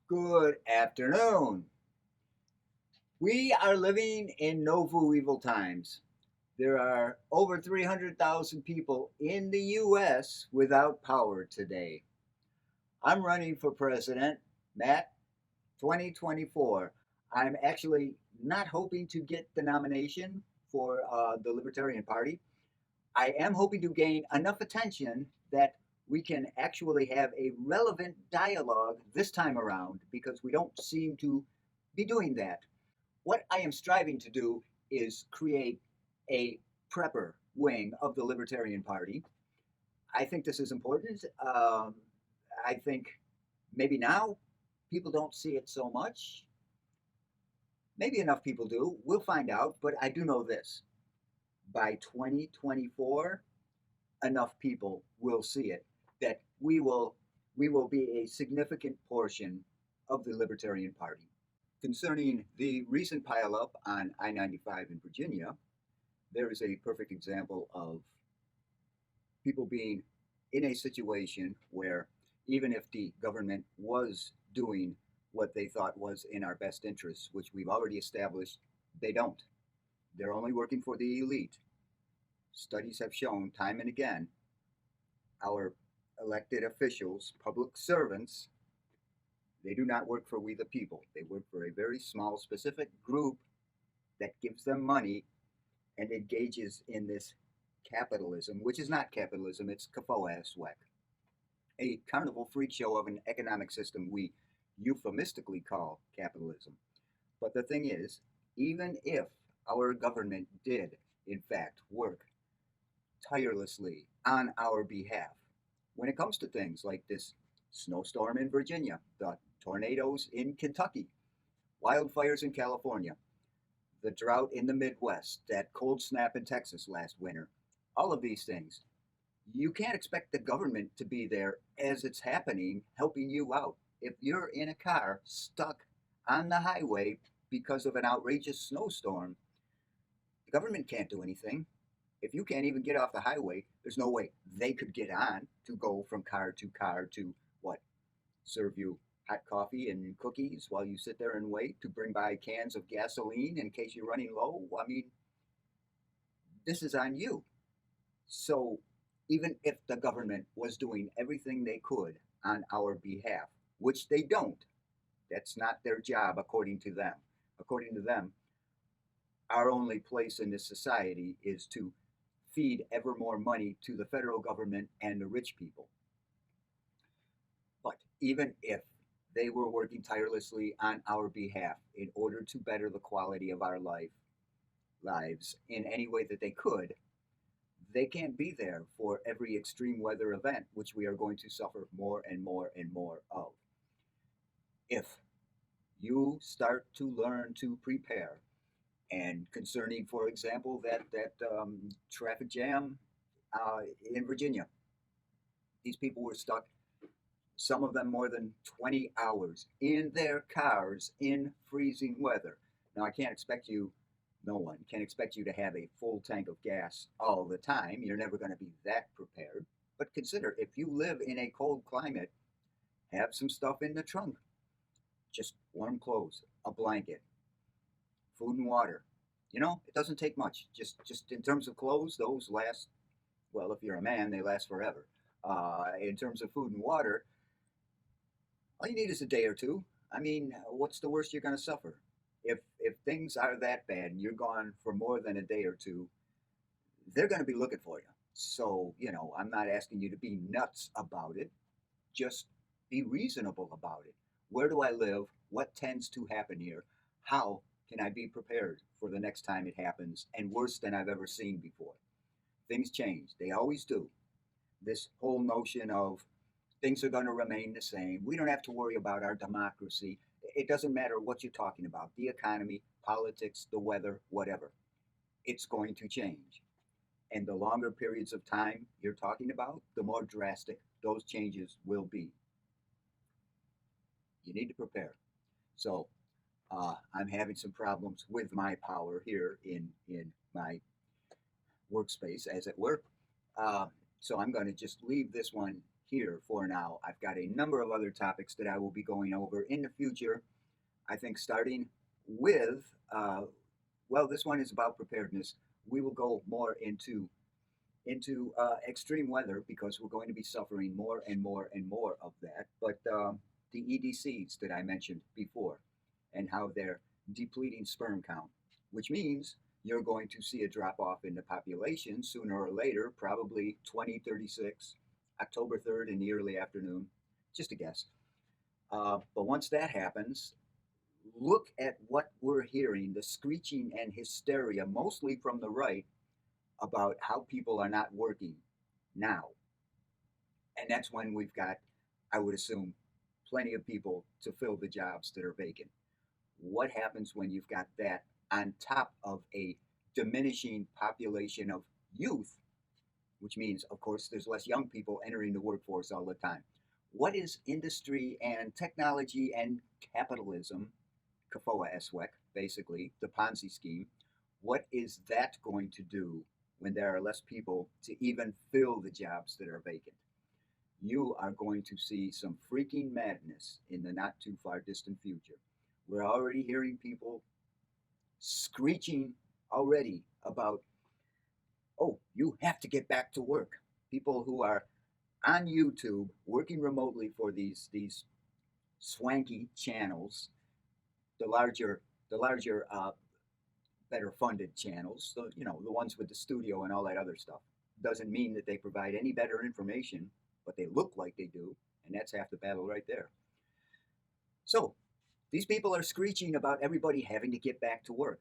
Good afternoon. We are living in Novueval times. There are over 300,000 people in the U.S. without power today. I'm running for president, Matt, 2024. I'm actually not hoping to get the nomination for the Libertarian Party. I am hoping to gain enough attention that we can actually have a relevant dialogue this time around because we don't seem to be doing that. What I am striving to do is create a prepper wing of the Libertarian Party. I think this is important. I think maybe now people don't see it so much. Maybe enough people do. We'll find out. But I do know this: by 2024, enough people will see it that we will be a significant portion of the Libertarian Party. Concerning the recent pileup on I-95 in Virginia, there is a perfect example of people being in a situation where even if the government was doing what they thought was in our best interests, which we've already established, they don't. They're only working for the elite. Studies have shown time and again our elected officials, public servants, they do not work for we the people. They work for a very small, specific group that gives them money and engages in this capitalism, which is not capitalism, it's kafoa-swek, a carnival freak show of an economic system we euphemistically call capitalism. But the thing is, even if our government did, in fact, work tirelessly on our behalf, when it comes to things like this snowstorm in Virginia, the tornadoes in Kentucky, wildfires in California, the drought in the Midwest, that cold snap in Texas last winter, all of these things, you can't expect the government to be there as it's happening, helping you out. If you're in a car stuck on the highway because of an outrageous snowstorm, the government can't do anything. If you can't even get off the highway, there's no way they could get on to go from car to what? Serve you hot coffee and cookies while you sit there and wait to bring by cans of gasoline in case you're running low. I mean, this is on you. So even if the government was doing everything they could on our behalf, which they don't, that's not their job according to them. According to them, our only place in this society is to feed ever more money to the federal government and the rich people. But even if they were working tirelessly on our behalf in order to better the quality of our lives in any way that they could, they can't be there for every extreme weather event, which we are going to suffer more and more and more of. If you start to learn to prepare, and concerning, for example, that traffic jam in Virginia, these people were stuck, some of them more than 20 hours in their cars in freezing weather. Now, I can't expect you, no one can expect you to have a full tank of gas all the time. You're never going to be that prepared. But consider if you live in a cold climate, have some stuff in the trunk. Just warm clothes, a blanket, food and water. You know, it doesn't take much. Just in terms of clothes, those last, well, if you're a man, they last forever. In terms of food and water, all you need is a day or two. I mean, what's the worst you're going to suffer? If things are that bad and you're gone for more than a day or two, they're going to be looking for you. So, I'm not asking you to be nuts about it. Just be reasonable about it. Where do I live? What tends to happen here? How can I be prepared for the next time it happens and worse than I've ever seen before? Things change. They always do. This whole notion of things are going to remain the same. We don't have to worry about our democracy. It doesn't matter what you're talking about, the economy, politics, the weather, whatever. It's going to change. And the longer periods of time you're talking about, the more drastic those changes will be. You need to prepare. So I'm having some problems with my power here in my workspace, as it were. Uh, so I'm going to just leave this one here for now. I've got a number of other topics that I will be going over in the future. I think starting with, well, this one is about preparedness. We will go more into extreme weather because we're going to be suffering more and more and more of that. But the EDCs that I mentioned before and how they're depleting sperm count, which means you're going to see a drop off in the population sooner or later, probably 2036, October 3rd in the early afternoon, just a guess. But once that happens, look at what we're hearing, the screeching and hysteria, mostly from the right, about how people are not working now. And that's when we've got, I would assume, plenty of people to fill the jobs that are vacant. What happens when you've got that on top of a diminishing population of youth, which means, of course, there's less young people entering the workforce all the time? What is industry and technology and capitalism, Kafoa Eswek, basically, the Ponzi scheme, what is that going to do when there are less people to even fill the jobs that are vacant? You are going to see some freaking madness in the not too far distant future. We're already hearing people screeching already about, oh, you have to get back to work. People who are on YouTube working remotely for these swanky channels, the larger better funded channels, so, the ones with the studio and all that other stuff. Doesn't mean that they provide any better information, but they look like they do, and that's half the battle right there. So these people are screeching about everybody having to get back to work.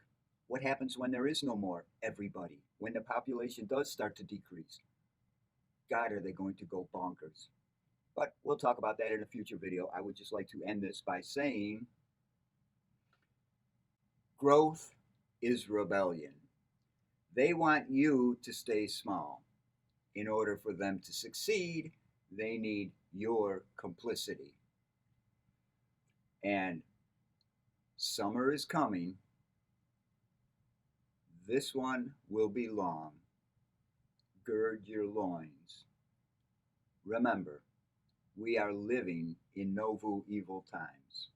What happens when there is no more everybody? When the population does start to decrease? God, are they going to go bonkers? But we'll talk about that in a future video. I would just like to end this by saying growth is rebellion. They want you to stay small. In order for them to succeed, they need your complicity. And summer is coming. This one will be long. Gird your loins. Remember, we are living in Novueval times.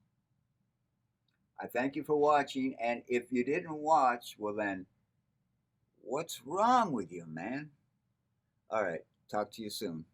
I thank you for watching, and if you didn't watch, well then, what's wrong with you, man? All right, talk to you soon.